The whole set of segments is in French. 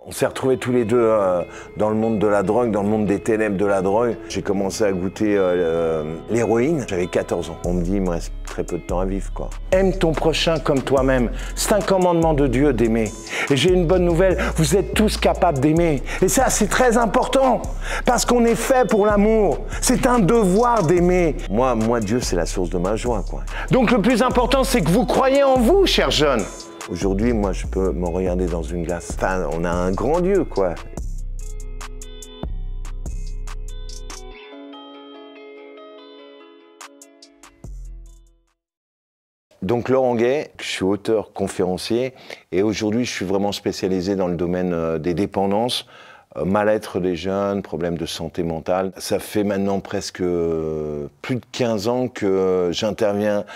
On s'est retrouvés tous les deux dans le monde de la drogue, dans le monde des ténèbres de la drogue. J'ai commencé à goûter l'héroïne, j'avais 14 ans. On me dit, il me reste très peu de temps à vivre, quoi. Aime ton prochain comme toi-même. C'est un commandement de Dieu d'aimer. Et j'ai une bonne nouvelle, vous êtes tous capables d'aimer. Et ça, c'est très important, parce qu'on est fait pour l'amour. C'est un devoir d'aimer. Moi, Dieu, c'est la source de ma joie, quoi. Donc le plus important, c'est que vous croyez en vous, chers jeunes. Aujourd'hui, moi, je peux me regarder dans une glace. Enfin, on a un grand Dieu, quoi. Donc Laurent Gay, je suis auteur, conférencier, et aujourd'hui, je suis vraiment spécialisé dans le domaine des dépendances, mal-être des jeunes, problèmes de santé mentale. Ça fait maintenant presque plus de 15 ans que j'interviens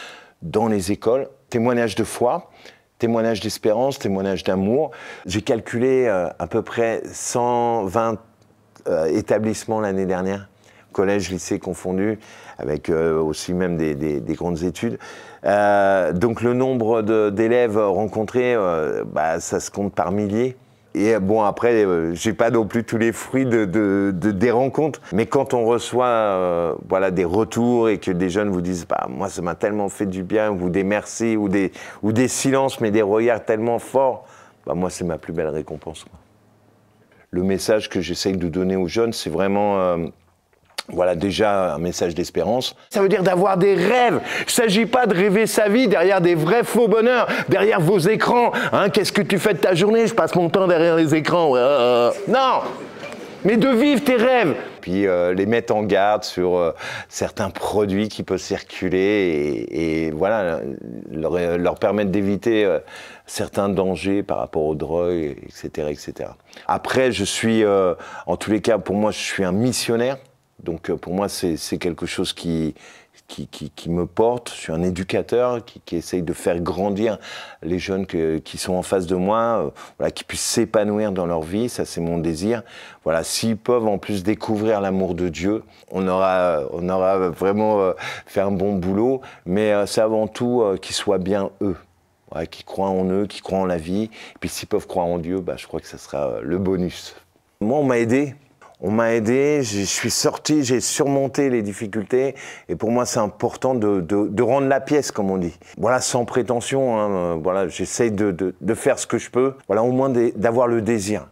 dans les écoles. Témoignages de foi, témoignages d'espérance, témoignages d'amour. J'ai calculé à peu près 120 établissements l'année dernière, collège, lycée confondus, avec aussi même des grandes études. Donc le nombre d'élèves rencontrés, ça se compte par milliers. Et bon, après, j'ai pas non plus tous les fruits des rencontres. Mais quand on reçoit des retours et que des jeunes vous disent moi, ça m'a tellement fait du bien, ou des merci, ou des silences, mais des regards tellement forts, moi, c'est ma plus belle récompense, quoi. Le message que j'essaye de donner aux jeunes, c'est vraiment... déjà un message d'espérance. Ça veut dire d'avoir des rêves. Il ne s'agit pas de rêver sa vie derrière des vrais faux bonheurs, derrière vos écrans. Qu'est-ce que tu fais de ta journée? Je passe mon temps derrière les écrans. Non, mais de vivre tes rêves. Puis les mettre en garde sur certains produits qui peuvent circuler et leur permettre d'éviter certains dangers par rapport aux drogues, etc., etc. Après, je suis, en tous les cas, pour moi, je suis un missionnaire. Donc pour moi, c'est quelque chose qui me porte. Je suis un éducateur qui essaye de faire grandir les jeunes qui sont en face de moi, qui puissent s'épanouir dans leur vie. Ça, c'est mon désir. Voilà, s'ils peuvent en plus découvrir l'amour de Dieu, on aura vraiment fait un bon boulot. Mais c'est avant tout qu'ils soient bien eux. Qu'ils croient en eux, qu'ils croient en la vie. Et puis s'ils peuvent croire en Dieu, je crois que ça sera le bonus. Moi, on m'a aidé. On m'a aidé, je suis sorti, j'ai surmonté les difficultés. Et pour moi, c'est important de rendre la pièce, comme on dit. Voilà, sans prétention, j'essaye de faire ce que je peux. Voilà, au moins d'avoir le désir.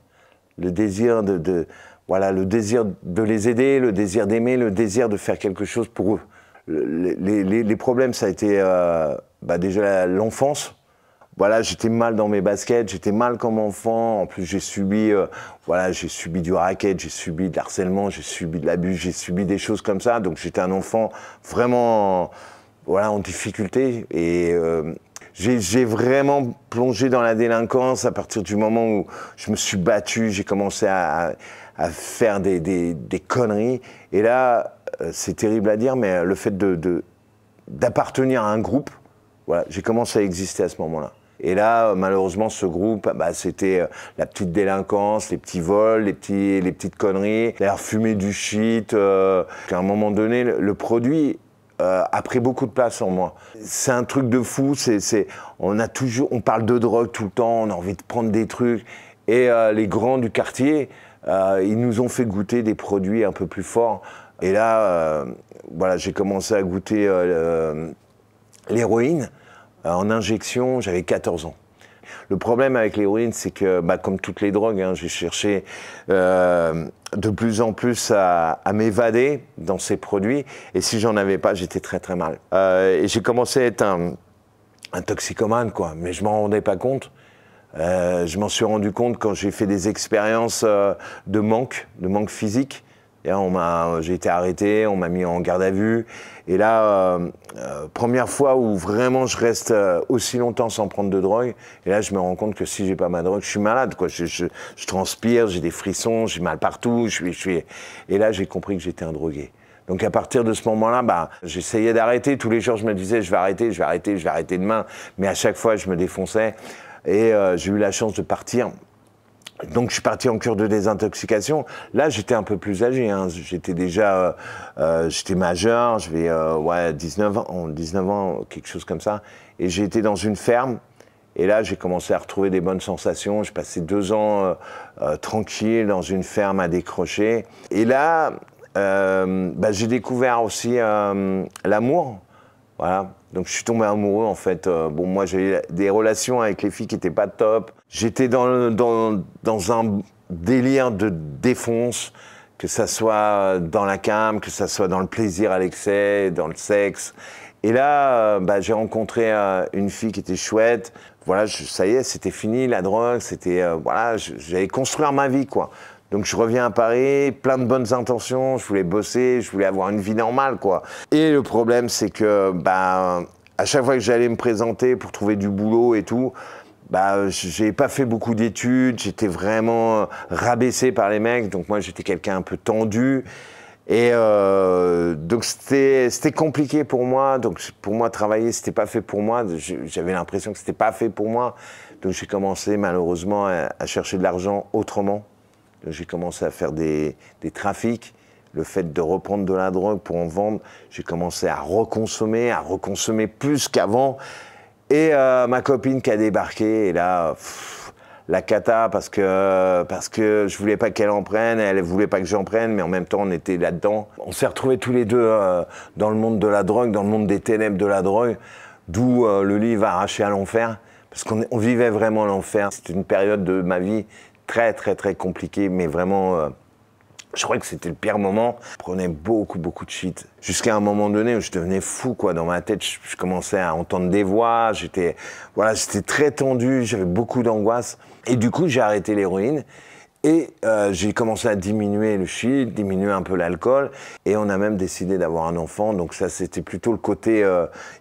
Le désir le désir de les aider, le désir d'aimer, le désir de faire quelque chose pour eux. Les problèmes, ça a été déjà l'enfance. Voilà, j'étais mal dans mes baskets, j'étais mal comme enfant. En plus, j'ai subi du racket, j'ai subi de l'harcèlement, j'ai subi de l'abus, j'ai subi des choses comme ça. Donc, j'étais un enfant vraiment, en difficulté. Et j'ai vraiment plongé dans la délinquance à partir du moment où je me suis battu. J'ai commencé à faire des conneries. Et là, c'est terrible à dire, mais le fait d'appartenir à un groupe, j'ai commencé à exister à ce moment-là. Et là, malheureusement, ce groupe, c'était la petite délinquance, les petits vols, les petites conneries, l'air fumé du shit. À un moment donné, le produit a pris beaucoup de place en moi. C'est un truc de fou. On parle de drogue tout le temps, on a envie de prendre des trucs. Et les grands du quartier, ils nous ont fait goûter des produits un peu plus forts. Et là, j'ai commencé à goûter l'héroïne. En injection, j'avais 14 ans. Le problème avec l'héroïne, c'est que, comme toutes les drogues, j'ai cherché de plus en plus à m'évader dans ces produits. Et si j'en avais pas, j'étais très très mal. Et j'ai commencé à être un toxicomane, quoi. Mais je m'en rendais pas compte. Je m'en suis rendu compte quand j'ai fait des expériences de manque physique. J'ai été arrêté, on m'a mis en garde à vue. Et là, première fois où vraiment je reste aussi longtemps sans prendre de drogue. Et là, je me rends compte que si j'ai pas ma drogue, je suis malade, quoi. Je transpire, j'ai des frissons, j'ai mal partout. Et là, j'ai compris que j'étais un drogué. Donc à partir de ce moment-là, j'essayais d'arrêter. Tous les jours, je me disais, je vais arrêter demain. Mais à chaque fois, je me défonçais. Et j'ai eu la chance de partir. Donc je suis parti en cure de désintoxication. Là, j'étais un peu plus âgé. J'étais déjà, j'étais majeur. J'avais 19 ans, quelque chose comme ça. Et j'ai été dans une ferme. Et là, j'ai commencé à retrouver des bonnes sensations. J'ai passé 2 ans tranquille dans une ferme à décrocher. Et là, j'ai découvert aussi l'amour. Voilà. Donc je suis tombé amoureux en fait. Bon, moi j'ai eu des relations avec les filles qui n'étaient pas top. J'étais dans un délire de défonce, que ça soit dans la cam, que ça soit dans le plaisir à l'excès, dans le sexe. Et là, j'ai rencontré une fille qui était chouette. Voilà, ça y est, c'était fini la drogue. C'était voilà, j'allais construire ma vie quoi. Donc je reviens à Paris, plein de bonnes intentions, je voulais bosser, je voulais avoir une vie normale, quoi. Et le problème, c'est que, à chaque fois que j'allais me présenter pour trouver du boulot et tout, j'ai pas fait beaucoup d'études, j'étais vraiment rabaissé par les mecs, donc moi j'étais quelqu'un un peu tendu. Et donc c'était compliqué pour moi, donc pour moi travailler c'était pas fait pour moi, j'avais l'impression que c'était pas fait pour moi. Donc j'ai commencé malheureusement à chercher de l'argent autrement. J'ai commencé à faire des trafics, le fait de reprendre de la drogue pour en vendre. J'ai commencé à reconsommer plus qu'avant. Et ma copine qui a débarqué, et là, la cata, parce que je voulais pas qu'elle en prenne, elle voulait pas que j'en prenne, mais en même temps, on était là-dedans. On s'est retrouvés tous les deux dans le monde de la drogue, dans le monde des ténèbres de la drogue, d'où le livre Arraché à l'enfer, parce qu'on vivait vraiment l'enfer. C'était une période de ma vie très, très, très compliqué, mais vraiment, je crois que c'était le pire moment. Je prenais beaucoup, beaucoup de shit. Jusqu'à un moment donné où je devenais fou, quoi. Dans ma tête, je commençais à entendre des voix. J'étais très tendu, j'avais beaucoup d'angoisse. Et du coup, j'ai arrêté l'héroïne. Et j'ai commencé à diminuer le shit, diminuer un peu l'alcool. Et on a même décidé d'avoir un enfant. Donc ça, c'était plutôt le côté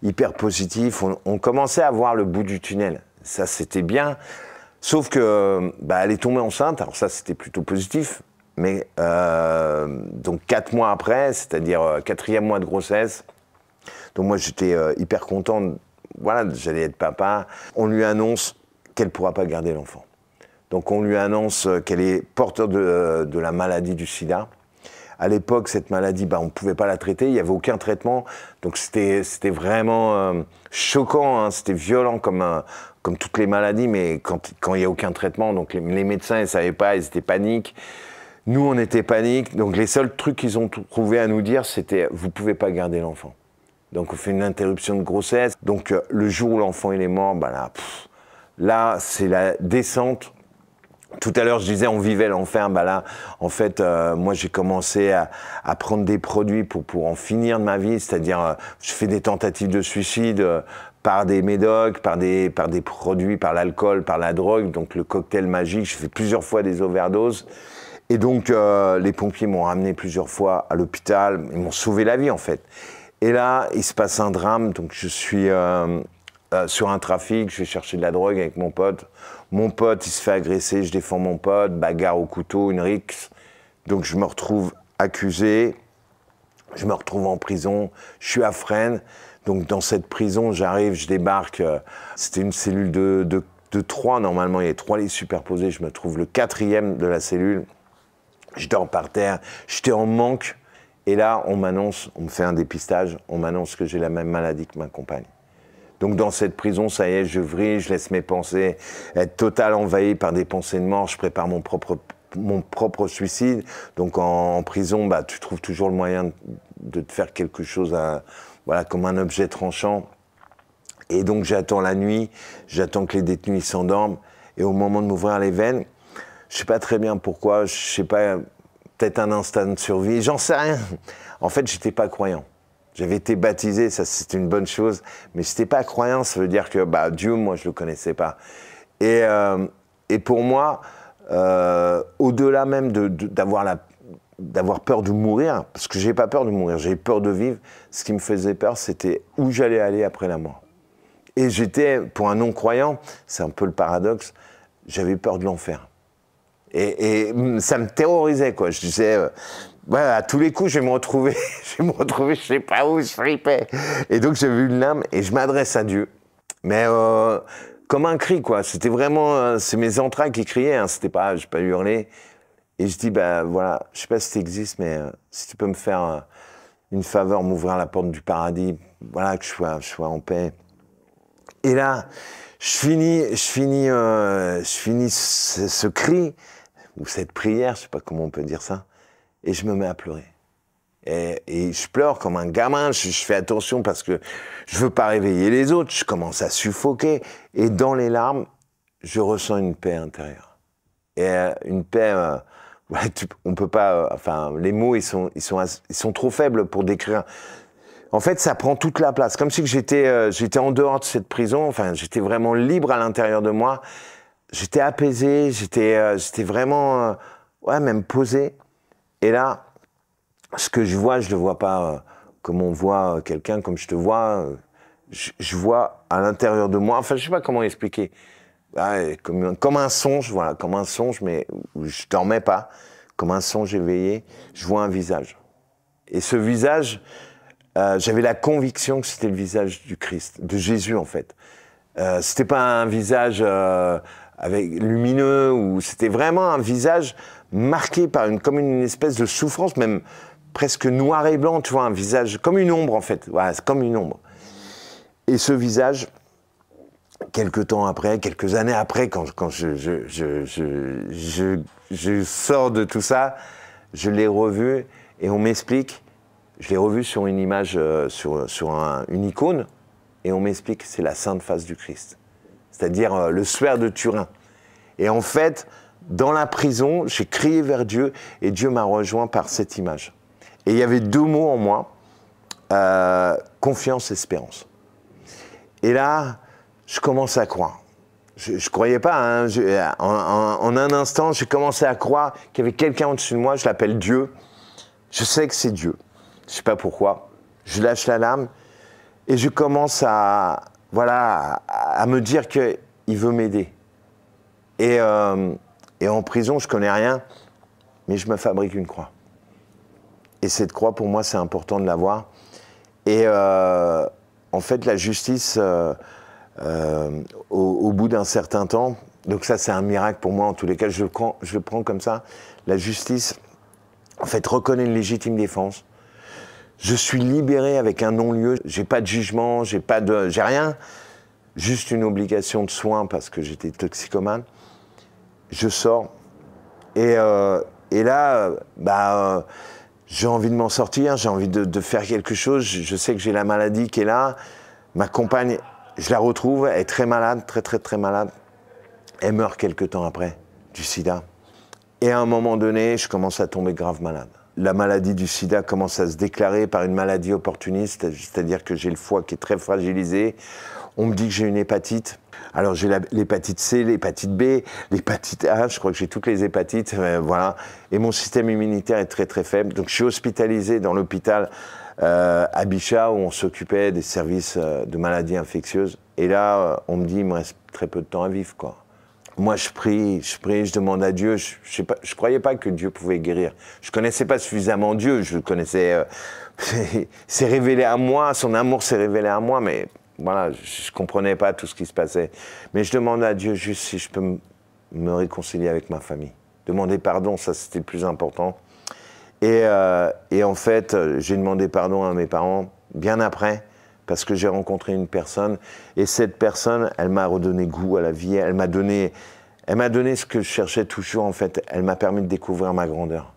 hyper positif. On commençait à voir le bout du tunnel. Ça, c'était bien. Sauf que, elle est tombée enceinte, alors ça c'était plutôt positif, mais donc 4 mois après, c'est-à-dire 4e mois de grossesse, donc moi j'étais hyper content, voilà, j'allais être papa. On lui annonce qu'elle ne pourra pas garder l'enfant. Donc on lui annonce qu'elle est porteur de la maladie du sida. À l'époque, cette maladie, on ne pouvait pas la traiter, il n'y avait aucun traitement, donc c'était vraiment choquant, hein, c'était violent comme toutes les maladies, mais quand il n'y a aucun traitement, donc les médecins ne savaient pas, ils étaient paniques. Nous, on était paniques, donc les seuls trucs qu'ils ont trouvé à nous dire, c'était « vous ne pouvez pas garder l'enfant ». Donc on fait une interruption de grossesse, donc le jour où l'enfant il est mort, là c'est la descente. Tout à l'heure, je disais, on vivait l'enfer. Là, en fait, moi, j'ai commencé à prendre des produits pour en finir de ma vie. C'est-à-dire, je fais des tentatives de suicide par des médocs, par des produits, par l'alcool, par la drogue. Donc, le cocktail magique, je fais plusieurs fois des overdoses. Et donc, les pompiers m'ont ramené plusieurs fois à l'hôpital. Ils m'ont sauvé la vie, en fait. Et là, il se passe un drame. Donc, je suis sur un trafic, je vais chercher de la drogue avec mon pote. Mon pote, il se fait agresser, je défends mon pote, bagarre au couteau, une rixe. Donc je me retrouve accusé, je me retrouve en prison, je suis à Fresnes. Donc dans cette prison, j'arrive, je débarque. C'était une cellule de 3, normalement, il y avait 3 lits superposés. Je me trouve le 4e de la cellule. Je dors par terre, j'étais en manque. Et là, on m'annonce, on me fait un dépistage, on m'annonce que j'ai la même maladie que ma compagne. Donc dans cette prison, ça y est, je vrille, je laisse mes pensées être totalement envahies par des pensées de mort, je prépare mon propre suicide. Donc en prison, tu trouves toujours le moyen de te faire quelque chose, comme un objet tranchant. Et donc j'attends la nuit, j'attends que les détenus s'endorment. Et au moment de m'ouvrir les veines, je ne sais pas très bien pourquoi, je ne sais pas, peut-être un instinct de survie, j'en sais rien. En fait, j'étais pas croyant. J'avais été baptisé, ça c'était une bonne chose, mais je n'étais pas croyant, ça veut dire que Dieu, moi je ne le connaissais pas. Et pour moi, au-delà même d'avoir peur de mourir, parce que j'ai pas peur de mourir, j'ai peur de vivre, ce qui me faisait peur, c'était où j'allais aller après la mort. Et j'étais, pour un non-croyant, c'est un peu le paradoxe, j'avais peur de l'enfer. Et ça me terrorisait, quoi. Je disais, à tous les coups, je vais me retrouver, je sais pas où, je flippais. Et donc, j'avais une lame et je m'adresse à Dieu. Mais comme un cri, quoi. C'était vraiment, c'est mes entrailles qui criaient, hein. C'était pas, j'ai pas hurlé. Et je dis, voilà, je sais pas si tu existes, mais si tu peux me faire une faveur, m'ouvrir la porte du paradis, voilà, que je sois en paix. Et là, je finis ce cri, ou cette prière, je sais pas comment on peut dire ça, et je me mets à pleurer. Et je pleure comme un gamin, je fais attention parce que je veux pas réveiller les autres, je commence à suffoquer, et dans les larmes, je ressens une paix intérieure. Et une paix, ouais, on peut pas, enfin, les mots, ils sont trop faibles pour décrire. En fait, ça prend toute la place, comme si j'étais en dehors de cette prison, enfin, j'étais vraiment libre à l'intérieur de moi, j'étais apaisé, j'étais vraiment, ouais, même posé. Et là, ce que je le vois pas comme on voit quelqu'un, comme je te vois, je vois à l'intérieur de moi, enfin, je sais pas comment expliquer, ouais, comme un songe, voilà, comme un songe, mais où je dormais pas, comme un songe éveillé, je vois un visage. Et ce visage, j'avais la conviction que c'était le visage du Christ, de Jésus en fait. C'était pas un visage avec lumineux, ou c'était vraiment un visage marqué par comme une espèce de souffrance, même presque noir et blanc, tu vois, un visage comme une ombre en fait. Voilà, c'est comme une ombre. Et ce visage, quelques temps après, quelques années après, quand je sors de tout ça, je l'ai revu et on m'explique. Je l'ai revu sur une image, une icône, et on m'explique que c'est la sainte face du Christ, c'est-à-dire le suaire de Turin. Et en fait, dans la prison, j'ai crié vers Dieu, et Dieu m'a rejoint par cette image. Et il y avait deux mots en moi, confiance, espérance. Et là, je commence à croire. Je croyais pas, hein, en un instant, j'ai commencé à croire qu'il y avait quelqu'un au-dessus de moi, je l'appelle Dieu. Je sais que c'est Dieu. Je sais pas pourquoi. Je lâche la lame et je commence à me dire qu'il veut m'aider. Et en prison, je connais rien, mais je me fabrique une croix. Et cette croix, pour moi, c'est important de l'avoir. Et en fait, la justice, au bout d'un certain temps, donc ça, c'est un miracle pour moi, en tous les cas, je le prends comme ça. La justice, en fait, reconnaît une légitime défense. Je suis libéré avec un non-lieu, j'ai pas de jugement, j'ai rien, juste une obligation de soins parce que j'étais toxicomane. Je sors et là, j'ai envie de m'en sortir, j'ai envie de faire quelque chose. Je sais que j'ai la maladie qui est là. Ma compagne, je la retrouve, elle est très malade, très malade. Elle meurt quelques temps après du sida. Et à un moment donné, je commence à tomber grave malade. La maladie du sida commence à se déclarer par une maladie opportuniste, c'est-à-dire que j'ai le foie qui est très fragilisé. On me dit que j'ai une hépatite. Alors j'ai l'hépatite C, l'hépatite B, l'hépatite A, je crois que j'ai toutes les hépatites, voilà. Et mon système immunitaire est très faible. Donc je suis hospitalisé dans l'hôpital à Bichat où on s'occupait des services de maladies infectieuses. Et là, on me dit il me reste très peu de temps à vivre, quoi. Moi, je prie, je demande à Dieu. Je croyais pas que Dieu pouvait guérir. Je connaissais pas suffisamment Dieu. Je connaissais. C'est révélé à moi. Son amour s'est révélé à moi, mais voilà, je comprenais pas tout ce qui se passait. Mais je demande à Dieu juste si je peux me réconcilier avec ma famille. Demander pardon, ça c'était le plus important. Et en fait, j'ai demandé pardon à mes parents bien après. Parce que j'ai rencontré une personne, et cette personne, elle m'a redonné goût à la vie, elle m'a donné ce que je cherchais toujours, en fait. Elle m'a permis de découvrir ma grandeur.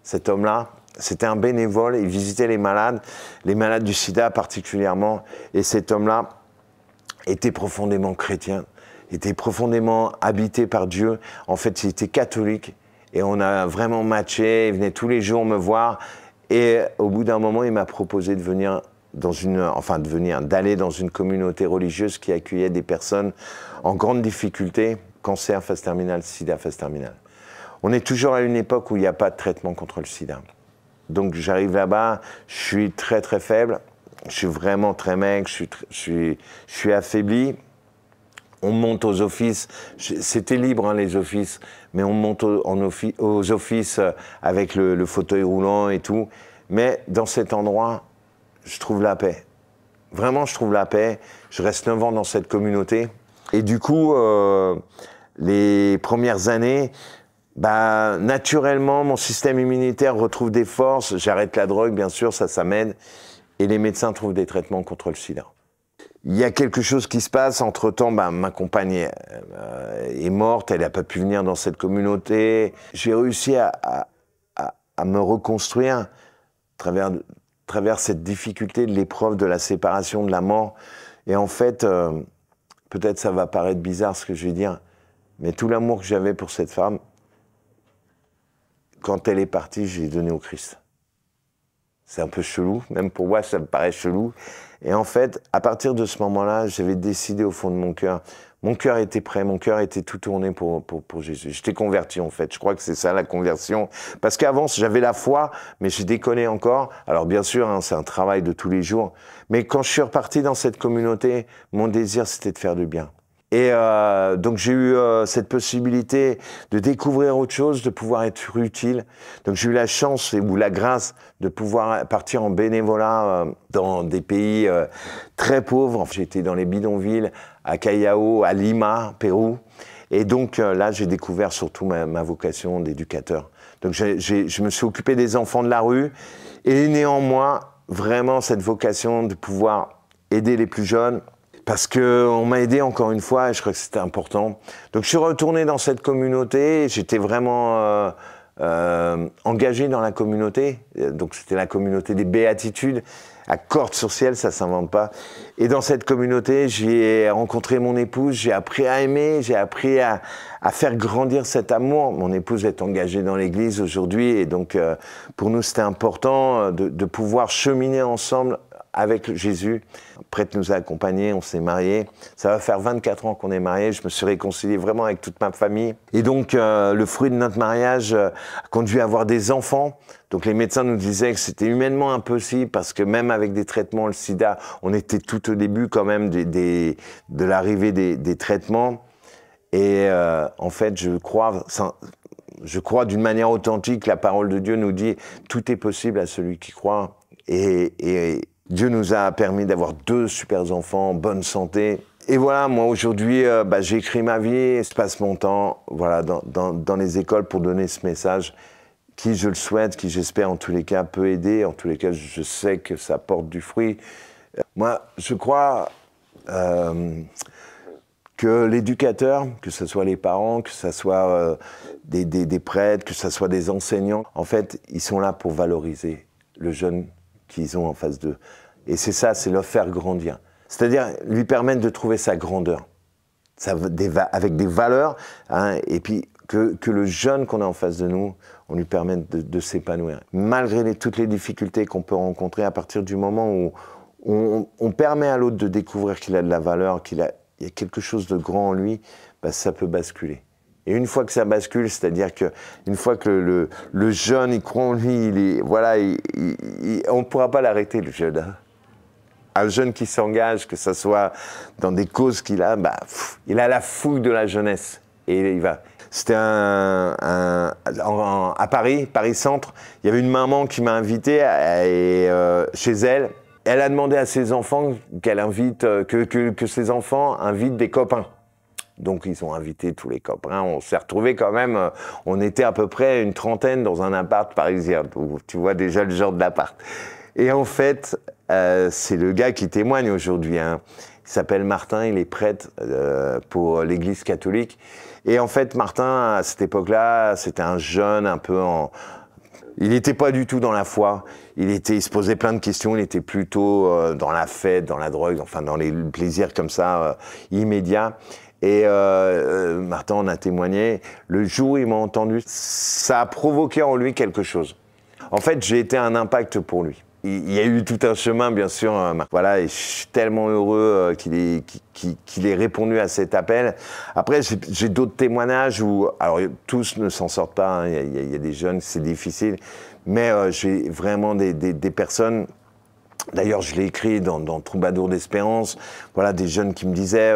Cet homme-là, c'était un bénévole, il visitait les malades du sida particulièrement, et cet homme-là était profondément chrétien, était profondément habité par Dieu. En fait, il était catholique, et on a vraiment matché, il venait tous les jours me voir, et au bout d'un moment, il m'a proposé de venir d'aller dans une communauté religieuse qui accueillait des personnes en grande difficulté, cancer, phase terminale, sida, phase terminale. On est toujours à une époque où il n'y a pas de traitement contre le sida. Donc j'arrive là-bas, je suis très faible, je suis vraiment très maigre, je suis affaibli. On monte aux offices, c'était libre hein, les offices, mais on monte aux offices avec le fauteuil roulant et tout. Mais dans cet endroit, je trouve la paix. Vraiment, je trouve la paix. Je reste 9 ans dans cette communauté. Et du coup, les premières années, naturellement, mon système immunitaire retrouve des forces. J'arrête la drogue, bien sûr, ça m'aide. Et les médecins trouvent des traitements contre le sida. il y a quelque chose qui se passe. Entre-temps, ma compagne est morte, elle n'a pas pu venir dans cette communauté. J'ai réussi à me reconstruire à travers cette difficulté de l'épreuve de la séparation, de la mort. Et en fait, peut-être ça va paraître bizarre ce que je vais dire, mais tout l'amour que j'avais pour cette femme, quand elle est partie, je l'ai donné au Christ. C'est un peu chelou, même pour moi, ça me paraît chelou. Et en fait, à partir de ce moment-là, j'avais décidé au fond de mon cœur était prêt, mon cœur était tout tourné pour Jésus. J'étais converti, en fait. Je crois que c'est ça, la conversion. Parce qu'avant, j'avais la foi, mais je déconnais encore. Alors, bien sûr, hein, c'est un travail de tous les jours. Mais quand je suis reparti dans cette communauté, mon désir, c'était de faire du bien. Et donc j'ai eu cette possibilité de découvrir autre chose, de pouvoir être utile. Donc j'ai eu la chance ou la grâce de pouvoir partir en bénévolat dans des pays très pauvres. J'ai été dans les bidonvilles, à Callao, à Lima, Pérou. Et donc là, j'ai découvert surtout ma vocation d'éducateur. Donc je me suis occupé des enfants de la rue et néanmoins, vraiment cette vocation de pouvoir aider les plus jeunes. Parce qu'on m'a aidé encore une fois et je crois que c'était important. Donc je suis retourné dans cette communauté, j'étais vraiment engagé dans la communauté. Donc c'était la communauté des béatitudes, à Cordes-sur-Ciel, ça ne s'invente pas. Et dans cette communauté, j'ai rencontré mon épouse, j'ai appris à aimer, j'ai appris à faire grandir cet amour. Mon épouse est engagée dans l'église aujourd'hui et donc pour nous c'était important de pouvoir cheminer ensemble avec Jésus. Prêtre nous a accompagnés, on s'est mariés. Ça va faire 24 ans qu'on est mariés. Je me suis réconcilié vraiment avec toute ma famille. Et donc, le fruit de notre mariage a conduit à avoir des enfants. Donc, les médecins nous disaient que c'était humainement impossible parce que même avec des traitements, le sida, on était tout au début quand même de l'arrivée des traitements. Et en fait, je crois d'une manière authentique, la parole de Dieu nous dit « Tout est possible à celui qui croit ». Et Dieu nous a permis d'avoir 2 super enfants en bonne santé. Et voilà, moi aujourd'hui, j'ai écrit ma vie et je passe mon temps voilà, dans les écoles pour donner ce message qui, je le souhaite, qui j'espère en tous les cas peut aider. En tous les cas, je sais que ça porte du fruit. Moi, je crois que l'éducateur, que ce soit les parents, que ce soit des prêtres, que ce soit des enseignants, en fait, ils sont là pour valoriser le jeune qu'ils ont en face d'eux. Et c'est ça, c'est leur faire grandir. C'est-à-dire lui permettre de trouver sa grandeur, avec des valeurs, hein, et puis que le jeune qu'on a en face de nous, on lui permette de s'épanouir. Malgré toutes les difficultés qu'on peut rencontrer, à partir du moment où on permet à l'autre de découvrir qu'il a de la valeur, il y a quelque chose de grand en lui, ça peut basculer. Et une fois que ça bascule, c'est-à-dire qu'une fois que le jeune, il croit en lui, on ne pourra pas l'arrêter, le jeune. Hein. Un jeune qui s'engage, que ce soit dans des causes qu'il a, il a la fougue de la jeunesse. Et il va. C'était à Paris Centre, il y avait une maman qui m'a invité chez elle. Elle a demandé à ses enfants que ses enfants invitent des copains. Donc ils ont invité tous les copains, on s'est retrouvés quand même, on était à peu près une trentaine dans un appart parisien, donc tu vois déjà le genre de l'appart. Et en fait, c'est le gars qui témoigne aujourd'hui, hein. Il s'appelle Martin, il est prêtre pour l'église catholique. Et en fait, Martin, à cette époque-là, c'était un jeune un peu il n'était pas du tout dans la foi, il se posait plein de questions, il était plutôt dans la fête, dans la drogue, enfin dans les plaisirs comme ça, immédiats. Et Martin en a témoigné, le jour où il m'a entendu, ça a provoqué en lui quelque chose. En fait, j'ai été un impact pour lui. Il y a eu tout un chemin, bien sûr. Voilà, et je suis tellement heureux qu'il ait répondu à cet appel. Après, j'ai d'autres témoignages où, alors tous ne s'en sortent pas, hein, il y a des jeunes, c'est difficile, mais j'ai vraiment des personnes. D'ailleurs, je l'ai écrit dans Troubadour d'Espérance, voilà, des jeunes qui me disaient,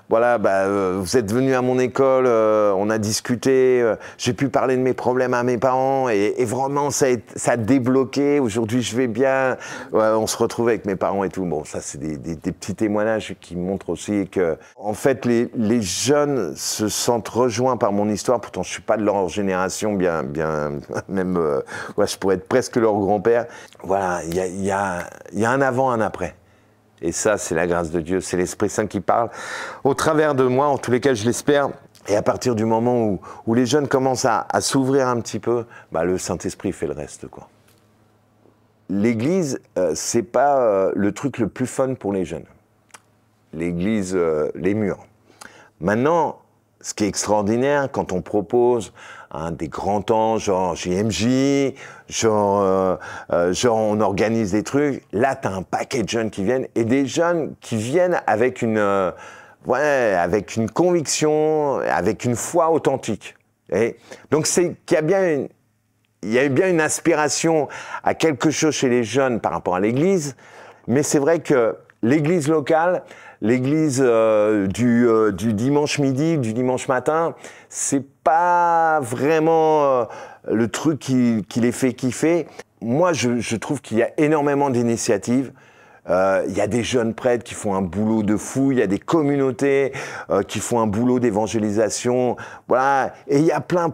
vous êtes venus à mon école, on a discuté, j'ai pu parler de mes problèmes à mes parents, et vraiment, ça a débloqué, aujourd'hui je vais bien, on se retrouve avec mes parents et tout. Bon, ça c'est des petits témoignages qui montrent aussi que, en fait, les jeunes se sentent rejoints par mon histoire, pourtant je suis pas de leur génération, bien même, je pourrais être presque leur grand-père. Voilà, il y a un avant, un après. Et ça, c'est la grâce de Dieu, c'est l'Esprit Saint qui parle au travers de moi, en tous les cas, je l'espère. Et à partir du moment où les jeunes commencent à s'ouvrir un petit peu, bah, le Saint-Esprit fait le reste, quoi. L'église, c'est pas le truc le plus fun pour les jeunes. L'église, les murs. Maintenant, ce qui est extraordinaire, quand on propose des grands temps, genre JMJ, genre on organise des trucs, là, tu as un paquet de jeunes qui viennent, et des jeunes qui viennent avec avec une conviction, avec une foi authentique. Et donc, c'est qu'il y a bien il y a bien une aspiration à quelque chose chez les jeunes par rapport à l'église, mais c'est vrai que l'église locale, l'église du dimanche midi, du dimanche matin, c'est pas vraiment le truc qui les fait kiffer. Moi, je trouve qu'il y a énormément d'initiatives. Il y a des jeunes prêtres qui font un boulot de fou, il y a des communautés qui font un boulot d'évangélisation, voilà. Et il y a plein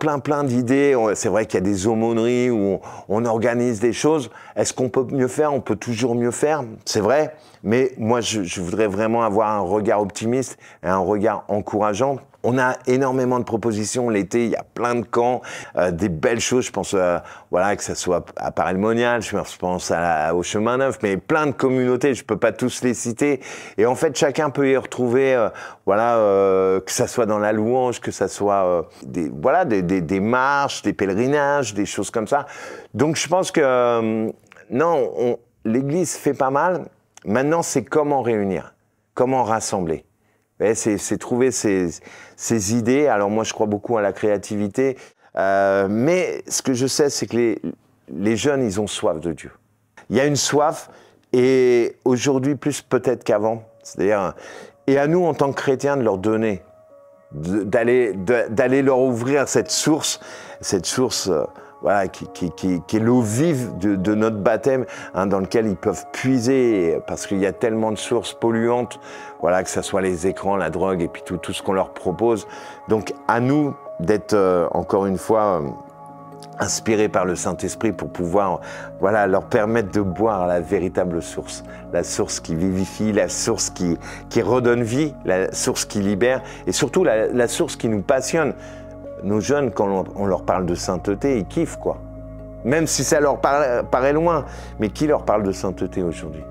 d'idées. C'est vrai qu'il y a des aumôneries où on organise des choses. Est-ce qu'on peut mieux faire? On peut toujours mieux faire, c'est vrai. Mais moi, je voudrais vraiment avoir un regard optimiste et un regard encourageant. On a énormément de propositions. L'été, il y a plein de camps, des belles choses. Je pense voilà, que ça soit à Paray-le-Monial, je pense au Chemin Neuf, mais plein de communautés, je ne peux pas tous les citer. Et en fait, chacun peut y retrouver, voilà, que ça soit dans la louange, que ça soit des marches, des pèlerinages, des choses comme ça. Donc je pense que non, l'Église fait pas mal. Maintenant, c'est comment réunir, comment rassembler. C'est trouver ces idées. Alors moi, je crois beaucoup à la créativité. Mais ce que je sais, c'est que les jeunes, ils ont soif de Dieu. Il y a une soif, et aujourd'hui, plus peut-être qu'avant. C'est-à-dire, et à nous, en tant que chrétiens, de leur donner, d'aller leur ouvrir cette source voilà, qui est l'eau vive de notre baptême, hein, dans lequel ils peuvent puiser, parce qu'il y a tellement de sources polluantes, voilà, que ce soit les écrans, la drogue, et puis tout ce qu'on leur propose. Donc à nous d'être, encore une fois, inspirés par le Saint-Esprit pour pouvoir, voilà, leur permettre de boire la véritable source, la source qui vivifie, la source qui redonne vie, la source qui libère, et surtout la source qui nous passionne. Nos jeunes, quand on leur parle de sainteté, ils kiffent, quoi. Même si ça leur paraît loin. Mais qui leur parle de sainteté aujourd'hui?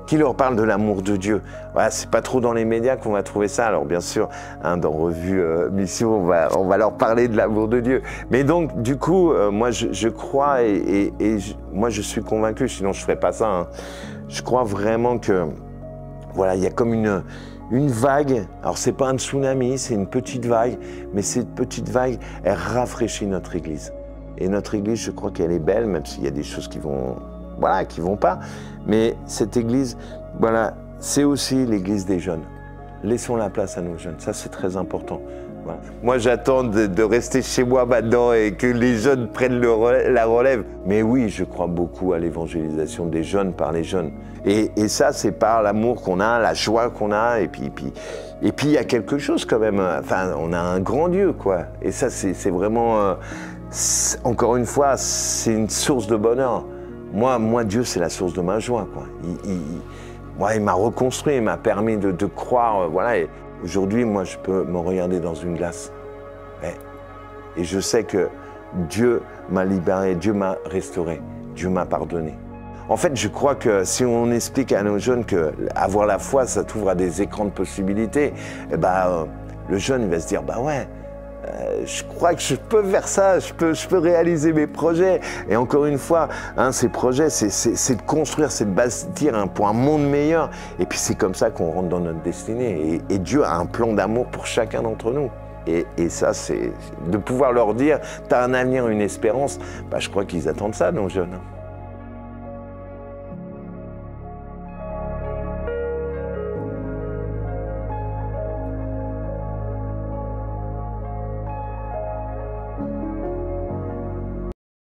Qui leur parle de l'amour de Dieu? Voilà, c'est pas trop dans les médias qu'on va trouver ça. Alors bien sûr, hein, dans Revue Mission, on va leur parler de l'amour de Dieu. Mais donc, du coup, moi, je crois, moi, je suis convaincu, sinon je ferais pas ça, hein. Je crois vraiment que, voilà, il y a comme une vague. Alors c'est pas un tsunami, c'est une petite vague, mais cette petite vague, elle rafraîchit notre Église. Et notre Église, je crois qu'elle est belle, même s'il y a des choses qui vont, voilà, qui vont pas. Mais cette Église, voilà, c'est aussi l'Église des jeunes. Laissons la place à nos jeunes, ça c'est très important. Voilà. Moi j'attends de rester chez moi maintenant et que les jeunes prennent la relève. Mais oui, je crois beaucoup à l'évangélisation des jeunes par les jeunes. Et ça, c'est par l'amour qu'on a, la joie qu'on a, et puis il y a quelque chose quand même. Enfin, on a un grand Dieu, quoi. Et ça, c'est vraiment, encore une fois, c'est une source de bonheur. Moi, Dieu, c'est la source de ma joie, quoi. Il m'a reconstruit, il m'a permis de croire, voilà. Et aujourd'hui, moi, je peux me regarder dans une glace. Et je sais que Dieu m'a libéré, Dieu m'a restauré, Dieu m'a pardonné. En fait, je crois que si on explique à nos jeunes qu'avoir la foi, ça t'ouvre à des écrans de possibilités, eh ben, le jeune, il va se dire, bah ouais, je crois que je peux faire ça, je peux réaliser mes projets. Et encore une fois, hein, ces projets, c'est de construire, c'est de bâtir pour un monde meilleur. Et puis c'est comme ça qu'on rentre dans notre destinée. Et Dieu a un plan d'amour pour chacun d'entre nous. Et ça, c'est de pouvoir leur dire, t'as un avenir, une espérance, bah, je crois qu'ils attendent ça, nos jeunes.